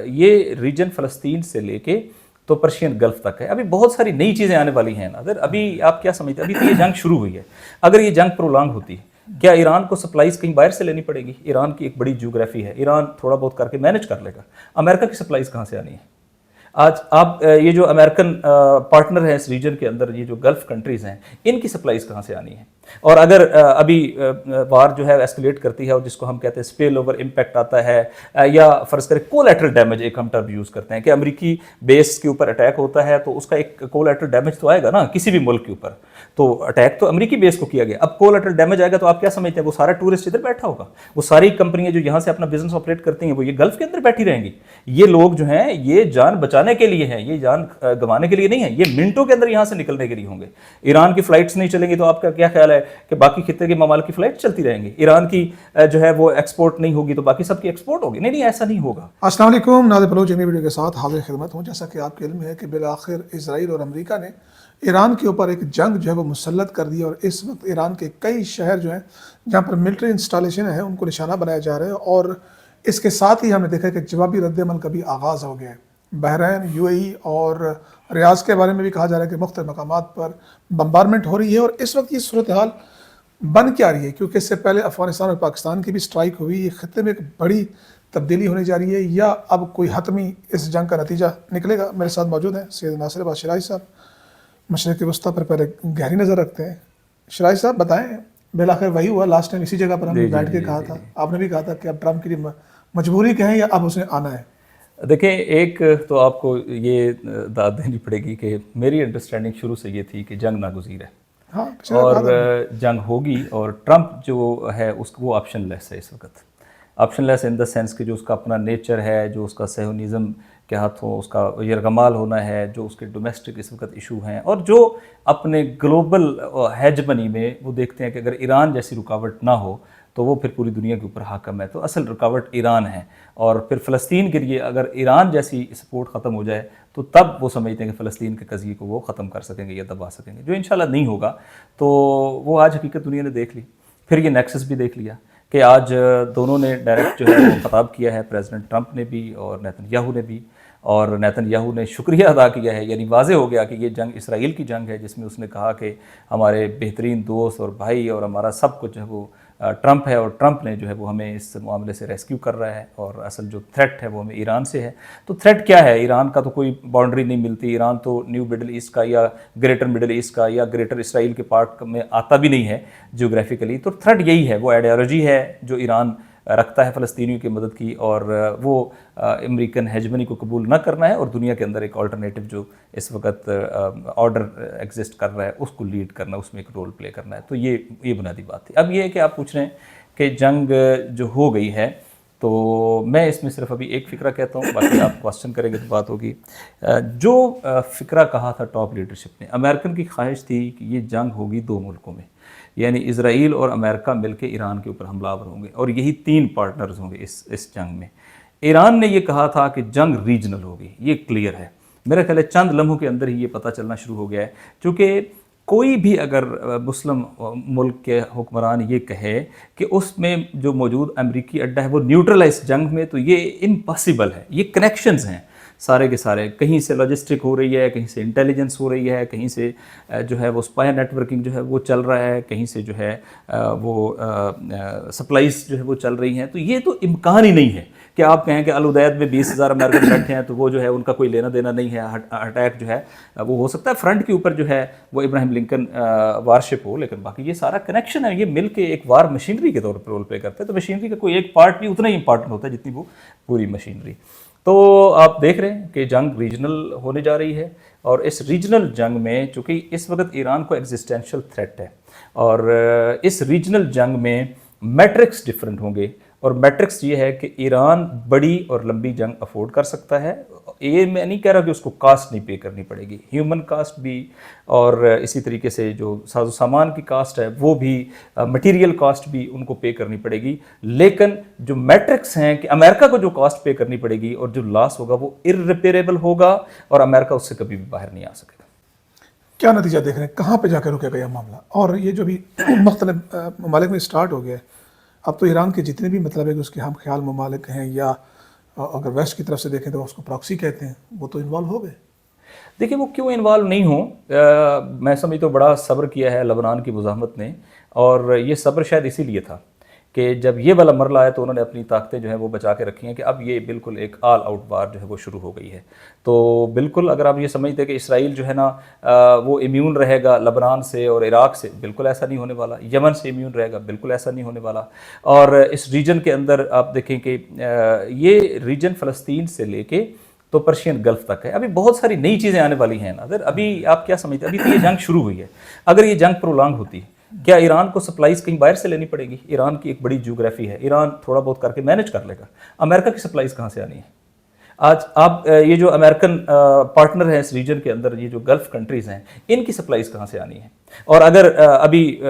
یہ ریجن فلسطین سے لے کے تو پرشین گلف تک ہے. ابھی بہت ساری نئی چیزیں آنے والی ہیں ناظر. ابھی آپ کیا سمجھتے ہیں؟ ابھی تو یہ جنگ شروع ہوئی ہے. اگر یہ جنگ پرولانگ ہوتی ہے کیا ایران کو سپلائیز کہیں باہر سے لینی پڑے گی؟ ایران کی ایک بڑی جیوگرافی ہے, ایران تھوڑا بہت کر کے مینج کر لے گا. امریکہ کی سپلائیز کہاں سے آنی ہے؟ آج آپ یہ جو امریکن پارٹنر ہیں اس ریجن کے اندر, یہ جو گلف کنٹریز ہیں, ان کی سپلائیز کہاں سے آنی ہے؟ اور اگر ابھی وار جو ہے ایسکلیٹ کرتی ہے اور جس کو ہم کہتے ہیں اسپیل اوور امپیکٹ آتا ہے, یا فرض کریں کولیٹرل ڈیمیج ایک ہم ٹرم یوز کرتے ہیں کہ امریکی بیس کے اوپر اٹیک ہوتا ہے تو اس کا ایک کولیٹرل ڈیمیج تو آئے گا نا کسی بھی ملک کے اوپر. تو اٹیک تو امریکی بیس کو کیا گیا, اب کولیٹرل ڈیمیج آئے گا تو آپ کیا سمجھتے ہیں وہ سارا ٹورسٹ ادھر بیٹھا ہوگا؟ وہ ساری کمپنیاں جو یہاں سے اپنا بزنس آپریٹ کرتی ہیں وہ یہ گلف کے اندر بیٹھی رہیں گی؟ یہ لوگ جو ہیں یہ جان بچانے کے لیے ہیں, یہ جان گنوانے کے لیے نہیں ہے, یہ منٹوں کے اندر یہاں سے نکلنے کے لیے ہوں گے. ایران کی فلائٹس نہیں چلیں گی تو آپ کا کیا خیال ہے کہ باقی خطے کے ممالک کی فلائٹ چلتی رہیں گی؟ ایران کی جو ہے وہ ایکسپورٹ نہیں ہوگی تو باقی سب کی ایکسپورٹ ہوگی؟ نہیں, ایسا نہیں ہوگا. السلام علیکم, ناظر بلوچ نئی ویڈیو کے ساتھ حاضر خدمت ہوں. جیسا کہ آپ کے علم ہے کہ بالآخر اسرائیل اور امریکہ نے ایران کے اوپر ایک جنگ جو ہے وہ مسلط کر دی, اور اس وقت ایران کے کئی شہر جو ہیں جہاں پر ملٹری انسٹالیشن ہے ان کو نشانہ بنایا جا رہا ہے. اور اس کے ساتھ ہی ہم نے دیکھا کہ جوابی رد عمل کا بھی آغاز ہو گیا ہے. بحرین, یو اے ای اور ریاض کے بارے میں بھی کہا جا رہا ہے کہ مختلف مقامات پر بمبارمنٹ ہو رہی ہے. اور اس وقت یہ صورتحال بن کیا رہی ہے؟ کیونکہ اس سے پہلے افغانستان اور پاکستان کی بھی سٹرائک ہوئی. یہ خطے میں ایک بڑی تبدیلی ہونے جا رہی ہے, یا اب کوئی حتمی اس جنگ کا نتیجہ نکلے گا؟ میرے ساتھ موجود ہیں سید ناصر عباس شرائع صاحب, مشرق وسطیٰ پر پہلے گہری نظر رکھتے ہیں. شرائع صاحب بتائیں, بالآخر وہی ہوا, لاسٹ ٹائم اسی جگہ پر ہم نے بیٹھ کے کہا تھا, آپ نے بھی کہا تھا کہ اب ٹرمپ کے لیے مجبوری کہیں یا اب اسے آنا ہے. دیکھیں, ایک تو آپ کو یہ داد دینی پڑے گی کہ میری انڈرسٹینڈنگ شروع سے یہ تھی کہ جنگ ناگزیر ہے, اور جنگ ہوگی, اور ٹرمپ جو ہے اس وہ آپشن لیس ہے اس وقت. Option less in the sense کہ جو اس کا اپنا نیچر ہے, جو اس کا صہیونزم کے ہاتھوں اس کا یرغمال ہونا ہے, جو اس کے ڈومیسٹک اس وقت ایشو ہیں, اور جو اپنے گلوبل ہیجمنی میں وہ دیکھتے ہیں کہ اگر ایران جیسی رکاوٹ نہ ہو تو وہ پھر پوری دنیا کے اوپر حاکم ہے. تو اصل رکاوٹ ایران ہے, اور پھر فلسطین کے لیے اگر ایران جیسی سپورٹ ختم ہو جائے تو تب وہ سمجھتے ہیں کہ فلسطین کے قضیے کو وہ ختم کر سکیں گے یا دبا سکیں گے, جو انشاءاللہ نہیں ہوگا. تو وہ آج حقیقت دنیا نے دیکھ لی. پھر یہ نیکسس بھی دیکھ لیا کہ آج دونوں نے ڈائریکٹ جو ہے وہ خطاب کیا ہے, پریزیڈنٹ ٹرمپ نے بھی اور نیتن یاہو نے بھی, اور نیتن یاہو نے شکریہ ادا کیا ہے. یعنی واضح ہو گیا کہ یہ جنگ اسرائیل کی جنگ ہے, جس میں اس نے کہا کہ ہمارے بہترین دوست اور بھائی اور ہمارا سب کچھ ہے وہ ٹرمپ ہے, اور ٹرمپ نے جو ہے وہ ہمیں اس معاملے سے ریسکیو کر رہا ہے, اور اصل جو تھریٹ ہے وہ ہمیں ایران سے ہے. تو تھریٹ کیا ہے؟ ایران کا تو کوئی باؤنڈری نہیں ملتی, ایران تو نیو مڈل ایسٹ کا یا گریٹر مڈل ایسٹ کا یا گریٹر اسرائیل کے پارٹ میں آتا بھی نہیں ہے جیوگرافیکلی. تو تھریٹ یہی ہے, وہ آئیڈیالوجی ہے جو ایران رکھتا ہے فلسطینیوں کی مدد کی, اور وہ امریکن ہیجمنی کو قبول نہ کرنا ہے, اور دنیا کے اندر ایک آلٹرنیٹو جو اس وقت آرڈر ایگزسٹ کر رہا ہے اس کو لیڈ کرنا, اس میں ایک رول پلے کرنا ہے. تو یہ بنیادی بات تھی. اب یہ ہے کہ آپ پوچھ رہے ہیں کہ جنگ جو ہو گئی ہے, تو میں اس میں صرف ابھی ایک فکرہ کہتا ہوں, باقی آپ کوسچن کریں گے تو بات ہوگی. جو فکرہ کہا تھا ٹاپ لیڈرشپ نے, امریکن کی خواہش تھی کہ یہ جنگ ہوگی دو ملکوں میں, یعنی اسرائیل اور امریکہ مل کے ایران کے اوپر حملہ آور ہوں گے, اور یہی تین پارٹنرز ہوں گے اس جنگ میں. ایران نے یہ کہا تھا کہ جنگ ریجنل ہوگی, یہ کلیئر ہے. میرا خیال ہے چند لمحوں کے اندر ہی یہ پتہ چلنا شروع ہو گیا ہے, چونکہ کوئی بھی اگر مسلم ملک کے حکمران یہ کہے کہ اس میں جو موجود امریکی اڈہ ہے وہ نیوٹرل ہے اس جنگ میں, تو یہ امپاسبل ہے. یہ کنیکشنز ہیں سارے کے سارے, کہیں سے لاجسٹک ہو رہی ہے, کہیں سے انٹیلیجنس ہو رہی ہے, کہیں سے جو ہے وہ اسپائی نیٹ ورکنگ جو ہے وہ چل رہا ہے, کہیں سے جو ہے وہ سپلائیز جو ہے وہ چل رہی ہیں. تو یہ تو امکان ہی نہیں ہے کہ آپ کہیں کہ العدید میں 20,000 امریکن بیٹھے ہیں تو وہ جو ہے ان کا کوئی لینا دینا نہیں ہے. اٹیک جو ہے وہ ہو سکتا ہے فرنٹ کے اوپر جو ہے وہ ابراہیم لنکن وارشپ ہو, لیکن باقی یہ سارا کنیکشن ہے, یہ مل کے ایک وار مشینری کے طور پر رول پلے کرتے ہیں. تو مشینری کا کوئی ایک پارٹ بھی اتنا ہی امپارٹنٹ ہوتا ہے جتنی وہ پوری مشینری. تو آپ دیکھ رہے ہیں کہ جنگ ریجنل ہونے جا رہی ہے, اور اس ریجنل جنگ میں چونکہ اس وقت ایران کو ایگزسٹینشل تھریٹ ہے, اور اس ریجنل جنگ میں میٹرکس ڈفرنٹ ہوں گے. اور میٹرکس یہ ہے کہ ایران بڑی اور لمبی جنگ افورڈ کر سکتا ہے. یہ میں نہیں کہہ رہا کہ اس کو کاسٹ نہیں پے کرنی پڑے گی, ہیومن کاسٹ بھی, اور اسی طریقے سے جو ساز و سامان کی کاسٹ ہے وہ بھی, مٹیریل کاسٹ بھی ان کو پے کرنی پڑے گی. لیکن جو میٹرکس ہیں کہ امریکہ کو جو کاسٹ پے کرنی پڑے گی اور جو لاس ہوگا وہ ارریپیریبل ہوگا, اور امریکہ اس سے کبھی بھی باہر نہیں آ سکے گا. کیا نتیجہ دیکھ رہے ہیں, کہاں پہ جا کے رکے گا یہ معاملہ؟ اور یہ جو بھی مختلف ممالک میں اسٹارٹ ہو گیا ہے, اب تو ایران کے جتنے بھی مطلب ہے کہ اس کے ہم خیال ممالک ہیں یا اگر ویسٹ کی طرف سے دیکھیں تو اس کو پراکسی کہتے ہیں، وہ تو انوالو ہو گئے. دیکھیں وہ کیوں انوالو نہیں ہوں، میں سمجھتا ہوں بڑا صبر کیا ہے لبنان کی مزاحمت نے، اور یہ صبر شاید اسی لیے تھا کہ جب یہ والا مرحلہ آیا تو انہوں نے اپنی طاقتیں جو ہیں وہ بچا کے رکھی ہیں کہ اب یہ بالکل ایک آل آؤٹ وار جو ہے وہ شروع ہو گئی ہے. تو بالکل اگر آپ یہ سمجھتے ہیں کہ اسرائیل جو ہے نا وہ امیون رہے گا لبنان سے اور عراق سے، بالکل ایسا نہیں ہونے والا. یمن سے امیون رہے گا، بالکل ایسا نہیں ہونے والا. اور اس ریجن کے اندر آپ دیکھیں کہ یہ ریجن فلسطین سے لے کے تو پرشین گلف تک ہے. ابھی بہت ساری نئی چیزیں آنے والی ہیں ناظر. ابھی آپ کیا سمجھتے ہیں، ابھی تو یہ جنگ شروع ہوئی ہے. اگر یہ جنگ پرولانگ ہوتی کیا ایران کو سپلائیز کہیں باہر سے لینی پڑے گی؟ ایران کی ایک بڑی جیوگرافی ہے، ایران تھوڑا بہت کر کے مینج کر لے گا. امریکہ کی سپلائیز کہاں سے آنی ہے؟ آج آپ یہ جو امریکن پارٹنر ہیں اس ریجن کے اندر، یہ جو گلف کنٹریز ہیں، ان کی سپلائیز کہاں سے آنی ہے؟ اور اگر ابھی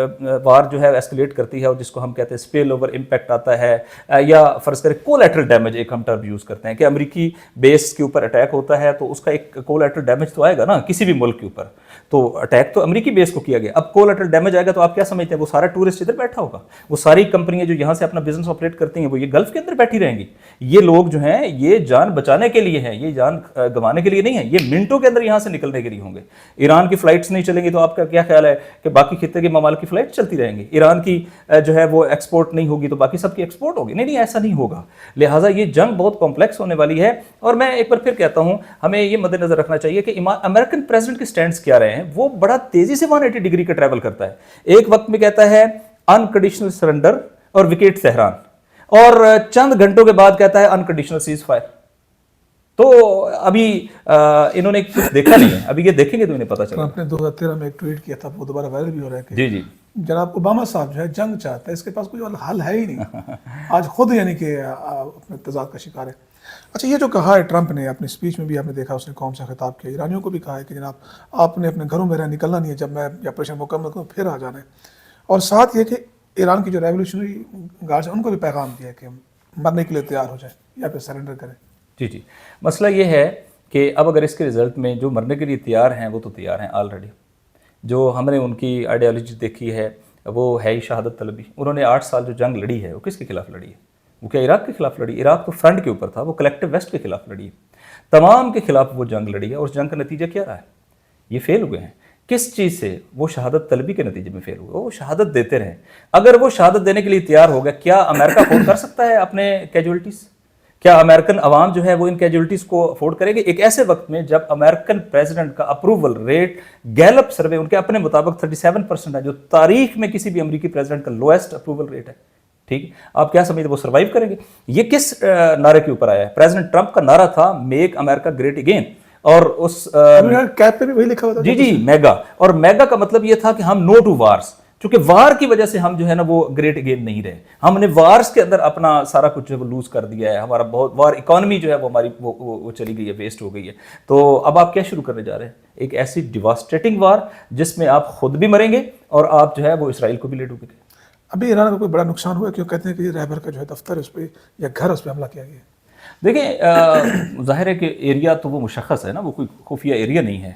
وار جو ہے ایسکلیٹ کرتی ہے اور جس کو ہم کہتے ہیں اسپیل اوور امپیکٹ آتا ہے، یا فرض کریں کولیٹرل ڈیمیج ایک ہم ٹرم یوز کرتے ہیں کہ امریکی بیس کے اوپر اٹیک ہوتا ہے تو اس کا ایک کولیٹرل ڈیمیج تو آئے گا نا کسی بھی ملک کے اوپر. تو اٹیک تو امریکی بیس کو کیا گیا، اب کولیٹرل ڈیمیج آئے گا تو آپ کیا سمجھتے ہیں وہ سارا ٹورسٹ ادھر بیٹھا ہوگا؟ وہ ساری کمپنیاں جو یہاں سے اپنا بزنس آپریٹ کرتی ہیں وہ یہ گلف کے اندر بیٹھی رہیں گی؟ یہ لوگ جو ہیں یہ جان بچانے کے لیے ہیں، یہ جان گنوانے کے لیے نہیں ہے. یہ منٹوں کے اندر یہاں سے نکلنے کے لیے ہوں گے. ایران کی فلائٹس نہیں چلیں گی تو آپ کا کیا خیال ہے کہ باقی خطے کے ممالک کی فلائٹ چلتی رہیں گی؟ ایران کی جو ہے وہ ایکسپورٹ نہیں ہوگی تو باقی سب کی ایکسپورٹ ہوگی؟ نہیں، ایسا نہیں ہوگا. لہٰذا یہ جنگ بہت کمپلیکس ہونے والی ہے. اور میں ایک بار پھر کہتا ہوں ہمیں یہ مد نظر رکھنا چاہیے کہ امریکن پریزیڈنٹ کے سٹینڈز کیا رہے ہیں. وہ بڑا تیزی سے 180 ڈگری کا ٹریول کرتا ہے. ایک وقت میں کہتا ہے انکنڈیشنل سرنڈر اور وکٹ تہران، اور چند گھنٹوں کے بعد کہتا ہے انکنڈیشنل سیز فائر. تو ابھی انہوں نے کچھ دیکھا نہیں ہے، ابھی یہ دیکھیں گے تو انہیں پتہ چلے. آپ نے 2013 میں ایک ٹویٹ کیا تھا، وہ دوبارہ وائرل بھی ہو رہا ہے کہ جی جناب اوباما صاحب جو ہے جنگ چاہتا ہے، اس کے پاس کوئی حل ہے ہی نہیں. آج خود یعنی کہ اپنے تضاد کا شکار ہے. اچھا، یہ جو کہا ہے ٹرمپ نے اپنی اسپیچ میں بھی، آپ نے دیکھا اس نے قوم سے خطاب کیا، ایرانیوں کو بھی کہا ہے کہ جناب آپ نے اپنے گھروں میں نکلنا نہیں ہے، جب میں آپریشن مکمل کروں پھر آ جانا ہے. اور ساتھ یہ کہ ایران کی جو ریولیوشنری گارڈز ہیں ان کو بھی پیغام دیا ہے کہ مرنے کے لیے تیار ہو جائیں یا پھر سرنڈر کریں. جی مسئلہ یہ ہے کہ اب اگر اس کے رزلٹ میں جو مرنے کے لیے تیار ہیں وہ تو تیار ہیں آلریڈی. جو ہم نے ان کی آئیڈیالوجی دیکھی ہے وہ ہے ہی شہادت طلبی. انہوں نے 8 سال جو جنگ لڑی ہے وہ کس کے خلاف لڑی ہے؟ وہ کیا عراق کے خلاف لڑی؟ عراق تو فرنٹ کے اوپر تھا، وہ کلیکٹیو ویسٹ کے خلاف لڑی ہے. تمام کے خلاف وہ جنگ لڑی ہے، اور اس جنگ کا نتیجہ کیا رہا ہے؟ یہ فیل ہوئے ہیں. کس چیز سے؟ وہ شہادت طلبی کے نتیجے میں فیل ہوئے. وہ شہادت دیتے رہے. اگر وہ شہادت دینے کے لیے تیار ہو گیا، کیا امریکہ افورڈ کر سکتا ہے اپنے کیجولیٹیز؟ کیا امریکن عوام جو ہے وہ ان کیجولیٹیز کو افورڈ کرے گی ایک ایسے وقت میں جب امریکن پریزیڈنٹ کا اپروول ریٹ گیلپ سروے ان کے اپنے مطابق 37% ہے، جو تاریخ میں کسی بھی امریکی پریزیڈنٹ کا لویسٹ اپروول ریٹ ہے؟ ٹھیک، آپ کیا سمجھتے وہ سروائیو کریں گے؟ یہ کس نعرے کے اوپر آیا ہے؟ پریزیڈنٹ ٹرمپ کا نعرہ تھا میک امریکا گریٹ اگین، اور اس کیپ پہ بھی وہی لکھا ہوا تھا. جی میگا. اور میگا کا مطلب یہ تھا کہ ہم نو ٹو وارس، چونکہ وار کی وجہ سے ہم جو ہے نا وہ گریٹ اگین نہیں رہے. ہم نے وارس کے اندر اپنا سارا کچھ جو ہے وہ لوز کر دیا ہے. ہمارا بہت وار اکانومی جو ہے وہ ہماری وہ چلی گئی ہے، ویسٹ ہو گئی ہے. تو اب آپ کیا شروع کرنے جا رہے ہیں؟ ایک ایسی ڈیواسٹیٹنگ وار جس میں آپ خود بھی مریں گے اور آپ جو ہے وہ اسرائیل کو بھی لے ڈوبیں گے. ابھی ایران کا کوئی بڑا نقصان ہوا ہے؟ کیوں کہتے ہیں کہ یہ رہبر کا جو ہے دفتر اس پہ یا گھر اس پہ حملہ کیا گیا؟ دیکھیں ظاہر ہے کہ ایریا تو وہ مشخص ہے نا، وہ کوئی خفیہ ایریا نہیں ہے.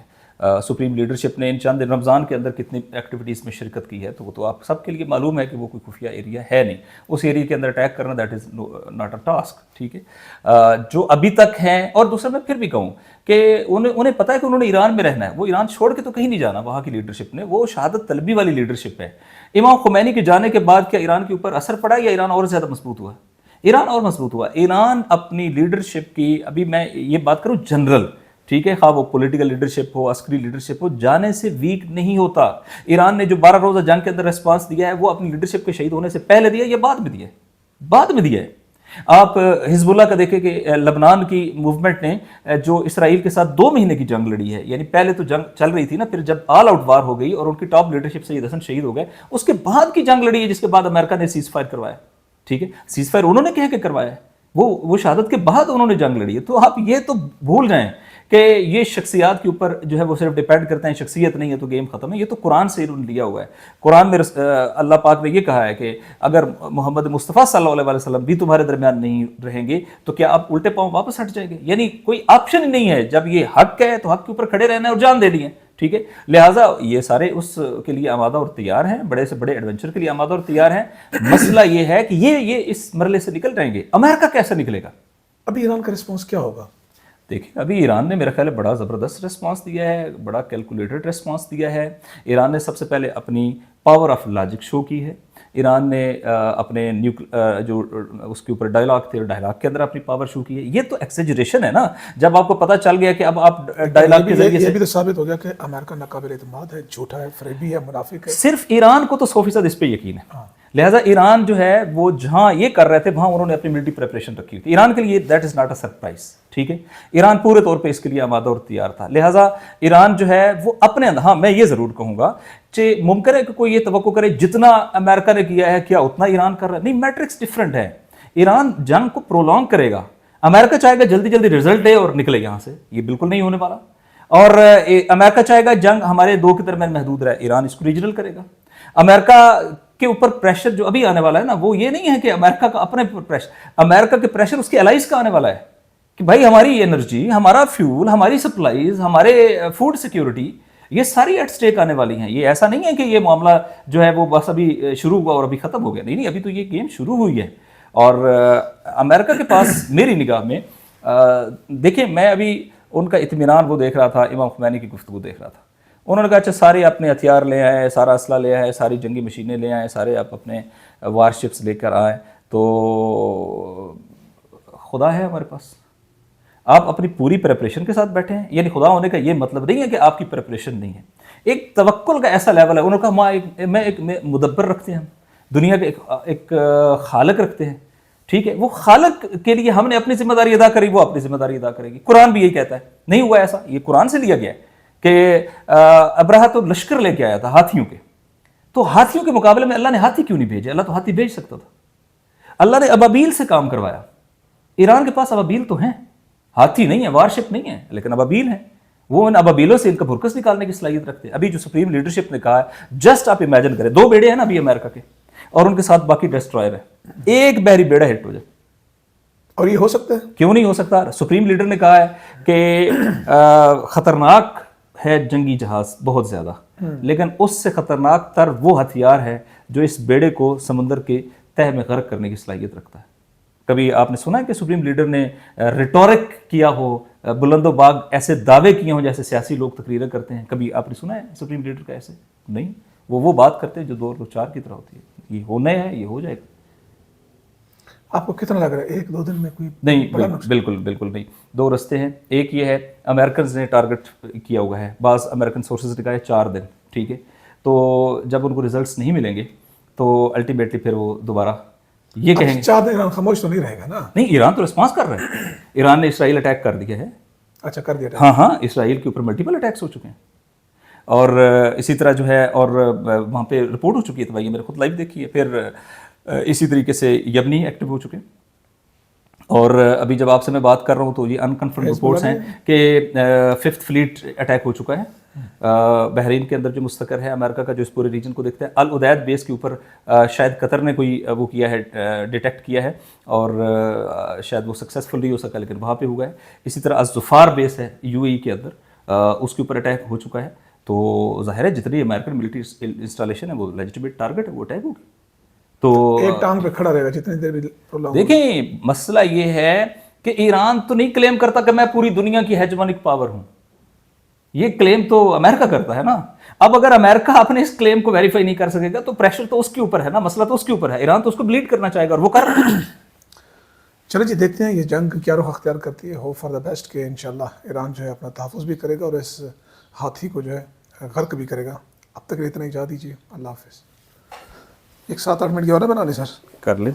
سپریم لیڈرشپ نے ان چند دن رمضان کے اندر کتنی ایکٹیویٹیز میں شرکت کی ہے تو وہ تو آپ سب کے لیے معلوم ہے کہ وہ کوئی خفیہ ایریا ہے نہیں. اس ایریا کے اندر اٹیک کرنا that is not a task. ٹھیک ہے، جو ابھی تک ہیں. اور دوسرا میں پھر بھی کہوں کہ انہیں پتہ ہے کہ انہوں نے ایران میں رہنا ہے. وہ ایران چھوڑ کے تو کہیں نہیں جانا. وہاں کی لیڈرشپ نے، وہ شہادت طلبی والی لیڈرشپ ہے. امام خمینی کے جانے کے بعد کیا ایران کے اوپر اثر پڑا یا ایران اور زیادہ مضبوط ہوا؟ ایران اور مضبوط ہوا. ایران اپنی لیڈرشپ کی، ابھی میں یہ بات کروں جنرل، ٹھیک ہے، خواہ وہ پولیٹیکل لیڈرشپ ہو، عسکری لیڈرشپ ہو، جانے سے ویک نہیں ہوتا. ایران نے جو 12 روزہ جنگ کے اندر ریسپانس دیا ہے وہ اپنی لیڈرشپ کے شہید ہونے سے پہلے دیا یا بعد میں دیا ہے؟ بعد میں دیا ہے. آپ حزب اللہ کا دیکھیں کہ لبنان کی موومنٹ نے جو اسرائیل کے ساتھ 2 مہینے کی جنگ لڑی ہے، یعنی پہلے تو جنگ چل رہی تھی نا، پھر جب آل آؤٹ وار ہو گئی اور ان کی ٹاپ لیڈرشپ سید حسن شہید ہو گئے، اس کے بعد کی جنگ لڑی ہے جس کے بعد امریکہ نے سیز فائر کروایا. ٹھیک ہے، سیز فائر انہوں نے کہہ کے کروایا ہے، وہ شہادت کے بعد انہوں نے جنگ لڑی ہے. تو آپ یہ تو بھول جائیں کہ یہ شخصیات کے اوپر جو ہے وہ صرف ڈیپینڈ کرتے ہیں. شخصیت نہیں ہے تو گیم ختم ہے. یہ تو قرآن سے انہوں نے لیا ہوا ہے. قرآن میں اللہ پاک نے یہ کہا ہے کہ اگر محمد مصطفیٰ صلی اللہ علیہ وسلم بھی تمہارے درمیان نہیں رہیں گے تو کیا آپ الٹے پاؤں واپس ہٹ جائیں گے؟ یعنی کوئی آپشن ہی نہیں ہے. جب یہ حق ہے تو حق کے اوپر کھڑے رہنا ہے اور جان دینی ہے. ٹھیک ہے، لہٰذا یہ سارے اس کے لیے آمادہ اور تیار ہیں، بڑے سے بڑے ایڈونچر کے لیے آمادہ اور تیار ہیں. مسئلہ یہ ہے کہ یہ اس مرحلے سے نکل جائیں گے. امریکہ کیسے نکلے گا؟ ابھی ایران کا رسپانس کیا ہوگا؟ دیکھیں ابھی ایران نے میرا خیال ہے بڑا زبردست ریسپانس دیا ہے, بڑا کیلکولیٹڈ ریسپانس دیا ہے. ایران نے سب سے پہلے اپنی پاور آف لاجک شو کی ہے. ایران نے اپنے جو اس کے اوپر ڈائلاگ تھے, ڈائلاگ کے اندر اپنی پاور شو کی ہے. یہ تو ایکسیجریشن ہے نا, جب آپ کو پتہ چل گیا کہ اب آپ ڈائلاگ کے ذریعے یہ بھی تو ثابت ہو گیا کہ امریکہ ناقابل اعتماد ہے, جھوٹا ہے, فریبی ہے, منافق ہے. صرف ایران کو تو 100% اس پہ یقین ہے. لہٰذا ایران جو ہے وہ جہاں یہ کر رہے تھے وہاں انہوں نے اپنی ملٹری پریپریشن رکھی ہوئی تھی. ایران کے لیے that is not a surprise, ٹھیک ہے. ایران پورے طور پہ اس کے لیے آمادہ اور تیار تھا. لہٰذا ایران جو ہے وہ اپنے اندر, ہاں میں یہ ضرور کہوں گا کہ ممکن ہے کہ کوئی یہ توقع کرے جتنا امریکہ نے کیا ہے کیا اتنا ایران کر رہا ہے. نہیں, میٹرکس ڈفرینٹ ہے. ایران جنگ کو پرولونگ کرے گا, امریکہ چاہے گا جلدی جلدی رزلٹ دے اور نکلے یہاں سے, یہ بالکل نہیں ہونے والا. اور امریکہ چاہے گا جنگ ہمارے دو کے درمیان محدود رہے, ایران اس کو ریجنل کرے گا. امریکہ کے اوپر پریشر جو ابھی آنے والا ہے نا, وہ یہ نہیں ہے کہ امریکہ کا اپنے پریشر, امریکہ کے پریشر اس کے الائز کا آنے والا ہے کہ بھائی ہماری انرجی, ہمارا فیول, ہماری سپلائیز, ہمارے فوڈ سیکیورٹی, یہ ساری ایٹ سٹیک آنے والی ہیں. یہ ایسا نہیں ہے کہ یہ معاملہ جو ہے وہ بس ابھی شروع ہوا اور ابھی ختم ہو گیا. نہیں, ابھی تو یہ گیم شروع ہوئی ہے. اور امریکہ کے پاس میری نگاہ میں دیکھیں, میں ابھی ان کا اطمینان وہ دیکھ رہا تھا, امام خمینی کی گفتگو دیکھ رہا تھا. انہوں نے کہا اچھا سارے اپنے ہتھیار لے آئے, سارا اسلحہ لے آئے, ساری جنگی مشینیں لے آئے, سارے آپ اپنے وار شپس لے کر آئے, تو خدا ہے ہمارے پاس, آپ اپنی پوری پریپریشن کے ساتھ بیٹھے ہیں. یعنی خدا ہونے کا یہ مطلب نہیں ہے کہ آپ کی پریپریشن نہیں ہے. ایک توکل کا ایسا لیول ہے. انہوں نے کہا میں ایک مدبر رکھتے ہیں, ہم دنیا کے ایک خالق رکھتے ہیں, ٹھیک ہے. وہ خالق کے لیے ہم نے اپنی ذمہ داری ادا کری, وہ اپنی ذمہ داری ادا کرے گی. قرآن بھی یہی کہتا ہے. نہیں ہوا ایسا, یہ قرآن سے لیا گیا ہے کہ ابرہہ تو لشکر لے کے آیا تھا ہاتھیوں کے, تو ہاتھیوں کے مقابلے میں اللہ نے ہاتھی کیوں نہیں بھیجے؟ اللہ تو ہاتھی بھیج سکتا تھا. اللہ نے ابابیل سے کام کروایا. ایران کے پاس ابابیل تو ہیں, ہاتھی نہیں ہے, وارشپ نہیں ہے, لیکن ابابیل ہیں. وہ ان ابابیلوں سے ان کا بھرکس نکالنے کی صلاحیت رکھتے ہیں. ابھی جو سپریم لیڈرشپ نے کہا ہے, جسٹ آپ امیجن کریں, 2 بیڑے ہیں نا ابھی امریکہ کے, اور ان کے ساتھ باقی ڈسٹرائر ہیں, ایک بحری بیڑا ہٹ ہو جائے. اور یہ ہو سکتا ہے؟ کیوں نہیں ہو سکتا؟ سپریم لیڈر نے کہا ہے کہ خطرناک ہے جنگی جہاز بہت زیادہ, لیکن اس سے خطرناک تر وہ ہتھیار ہے جو اس بیڑے کو سمندر کے تہہ میں غرق کرنے کی صلاحیت رکھتا ہے. کبھی آپ نے سنا ہے کہ سپریم لیڈر نے ریٹورک کیا ہو, بلند و باغ ایسے دعوے کیے ہوں جیسے سیاسی لوگ تقریریں کرتے ہیں؟ کبھی آپ نے سنا ہے سپریم لیڈر کا ایسے؟ نہیں, وہ بات کرتے ہیں جو 2 اور 4 کی طرح ہوتی ہے. یہ ہونا ہے, یہ ہو جائے گا. آپ کو کتنا لگ رہا ہے 1-2 دن میں کوئی؟ نہیں, بالکل نہیں. 2 رستے ہیں. ایک یہ ہے, امریکنز نے ٹارگٹ کیا ہوا ہے, بعض امریکن سورسز نے کہا ہے 4 دن, ٹھیک ہے. تو جب ان کو ریزلٹس نہیں ملیں گے تو الٹیمیٹلی پھر وہ دوبارہ یہ کہیں گے 4 دن ایران خاموش تو نہیں رہے گا نا؟ نہیں, ایران تو رسپانس کر رہا ہے. ایران نے اسرائیل اٹیک کر دیا ہے. اچھا, کر دیا. ہاں, اسرائیل کے اوپر ملٹیپل اٹیکس ہو چکے ہیں, اور اسی طرح جو ہے, اور وہاں پہ رپورٹ ہو چکی ہے, تو بھائی میں نے خود لائیو دیکھی ہے. پھر اسی طریقے سے یمنی ایکٹیو ہو چکے ہیں. اور ابھی جب آپ سے میں بات کر رہا ہوں تو یہ انکنفرم رپورٹس ہیں کہ 5th فلیٹ اٹیک ہو چکا ہے بحرین کے اندر جو مستقر ہے امریکہ کا, جو اس پورے ریجن کو دیکھتا ہے. العدید بیس کے اوپر شاید قطر نے کوئی وہ کیا ہے, ڈیٹیکٹ کیا ہے, اور شاید وہ سکسیسفل نہیں ہو سکا, لیکن وہاں پہ ہوا ہے. اسی طرح الظفار بیس ہے UAE کے اندر, اس کے اوپر اٹیک ہو چکا ہے. تو ظاہر ہے جتنی امریکن ملٹری انسٹالیشن ہے وہ لیجیٹمیٹ ٹارگٹ ہے, وہ اٹیک ہوگی. تو ایک ٹانگ پہ کھڑا رہے گا جتنی دیر بھی. دیکھیں مسئلہ یہ ہے کہ ایران تو نہیں کلیم کرتا کہ میں پوری دنیا کی ہیجمونک پاور ہوں, یہ کلیم تو امریکہ کرتا ہے نا. اب اگر امریکہ اپنے اس کلیم کو ویریفائی نہیں کر سکے گا تو پریشر تو اس کے اوپر ہے نا, مسئلہ تو اس کے اوپر ہے. ایران تو اس کو بلیڈ کرنا چاہے گا, اور وہ کر رہا ہے. چلیں جی, دیکھتے ہیں یہ جنگ کیا رخ اختیار کرتی ہے. ہوپ فار دا بیسٹ کہ انشاءاللہ ایران جو ہے اپنا تحفظ بھی کرے گا اور اس ہاتھی کو جو ہے غرق بھی کرے گا. اب تک اتنا ہی جا دیجیے. اللہ حافظ. 1 7-8 منٹ کی اور بنا لیں سر, کر لیں.